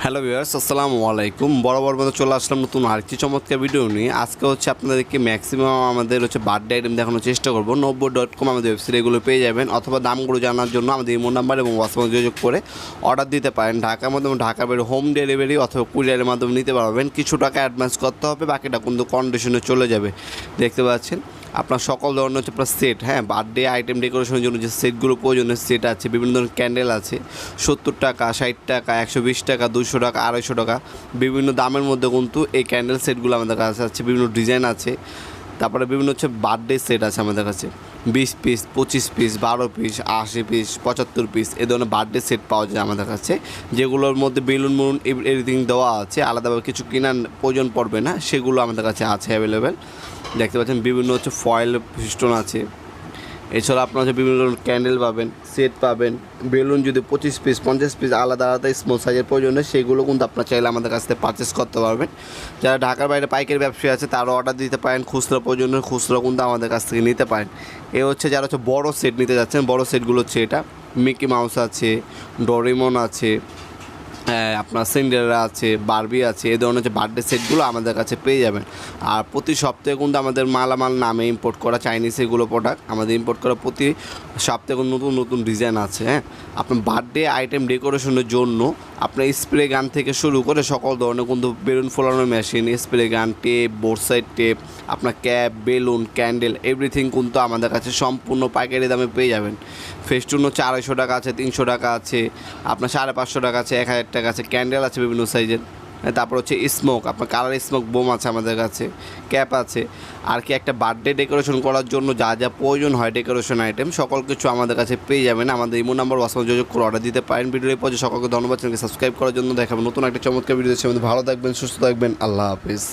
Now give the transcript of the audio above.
Hello viewers, আসসালামু আলাইকুম। বরাবর মতো চলে আসলাম নতুন আরেকটি চমৎকার ভিডিও নিয়ে। আজকে আপনাদেরকে ম্যাক্সিমাম আমাদের বার্থডে আইটেম দেখানোর চেষ্টা করবো। নব্বই.com আমাদের ওয়েবসাইট এগুলো পেয়ে যাবেন, অথবা দামগুলো জানার জন্য আমাদের ইমো নাম্বার এবং হোয়াটসঅ্যাপে যোগাযোগ করে অর্ডার দিতে পারেন। ঢাকার মাধ্যমে ঢাকার বাইরে হোম ডেলিভারি অথবা কুরিয়ারের মাধ্যমে নিতে পারবেন। কিছু টাকা অ্যাডভান্স করতে হবে, বাকিটা কিন্তু কন্ডিশনে চলে যাবে। দেখতে পাচ্ছেন আপনার সকল ধরনের আপনার সেট, বার্থডে আইটেম ডেকোরেশনের জন্য যে সেটগুলো প্রয়োজনীয় সেট আছে, বিভিন্ন ধরনের ক্যান্ডেল আছে 70 টাকা, 60 টাকা, 120 টাকা, 200 টাকা, 250 টাকা, বিভিন্ন দামের মধ্যে কিন্তু এই ক্যান্ডেল সেটগুলো আমাদের কাছে আছে। বিভিন্ন ডিজাইন আছে, তারপরে বিভিন্ন বার্থডে সেট আছে আমাদের কাছে 20 piece, 25 piece, 12 piece, 80 piece, 75 piece, এ ধরনের বার্থডে সেট পাওয়া যায় আমাদের কাছে, যেগুলোর মধ্যে বেলুন মুন এভরিথিং দেওয়া আছে। আলাদাভাবে কিছু কেনার প্রয়োজন পড়বে না, সেগুলো আমাদের কাছে আছে অ্যাভেলেবেল। দেখতে পাচ্ছেন বিভিন্ন ফয়েল পিস্টন আছে। এছাড়া আপনারা বিভিন্ন ধরনের ক্যান্ডেল পাবেন, সেট পাবেন, বেলুন যদি 25 পিস, 50 পিস আলাদা আলাদা স্মল সাইজের প্রয়োজন হয়, সেগুলো কিন্তু আপনারা চাইলে আমাদের কাছ থেকে পারচেস করতে পারবেন। যারা ঢাকার বাইরে পাইকারি ব্যবসায়ী আছে তারা অর্ডার দিতে পারেন। খুচরা প্রয়োজন হয় খুচরা কিন্তু আমাদের কাছ থেকে নিতে পারেন। যারা বড় সেট নিতে যাচ্ছেন, বড় সেটগুলো হচ্ছে এটা মিকি মাউস আছে, ডোরেমন আছে, আপনার সিন্ডারেলা আছে, বারবি আছে। এই ধরনের বার্থডে সেটগুলো আমাদের কাছে পেয়ে যাবেন। আর প্রতি সপ্তাহে কিন্তু আমাদের মালামাল নামে ইম্পোর্ট করা চাইনিজ এগুলো প্রোডাক্ট আমাদের ইম্পোর্ট করা প্রতি সপ্তাহে নতুন নতুন ডিজাইন আছে। আপনার বার্থডে আইটেম ডেকোরেশনের জন্য আপনার স্প্রে গান থেকে শুরু করে সকল ধরনের কিন্তু বেলুন ফোলানোর মেশিন, স্প্রে গান, টেপ, বোর্ড সাইড টেপ, আপনার ক্যাপ, বেলুন, ক্যান্ডেল এভরিথিং কিন্তু আমাদের কাছে সম্পূর্ণ পাইকারি দামে পেয়ে যাবেন। ফেস্টুন হচ্ছে 250 টাকা আছে, 300 টাকা আছে, আপনার 550 টাকা আছে, 1000 টাকা আছে। ক্যান্ডেল আছে বিভিন্ন সাইজের। তারপর হচ্ছে স্মোক, আপনার কালার স্মোক বোম আছে আমাদের কাছে, ক্যাপ আছে। আর কি একটা বার্থডে ডেকোরেশন করার জন্য যা যা প্রয়োজন হয় ডেকোরেশন আইটেম সকল কিছু আমাদের কাছে পেয়ে যাবেন। আমাদের ইমো নাম্বার হোয়াটসঅ্যাপে যোগাযোগ করে অর্ডার দিতে পারেন। ভিডিওর পর্যায়ে সকলকে ধন্যবাদ। চ্যানেলকে সাবস্ক্রাইব করার জন্য দেখাবেন নতুন একটা চমৎকার ভিডিও। ভালো থাকবেন, সুস্থ থাকবেন, আল্লাহ হাফিজ।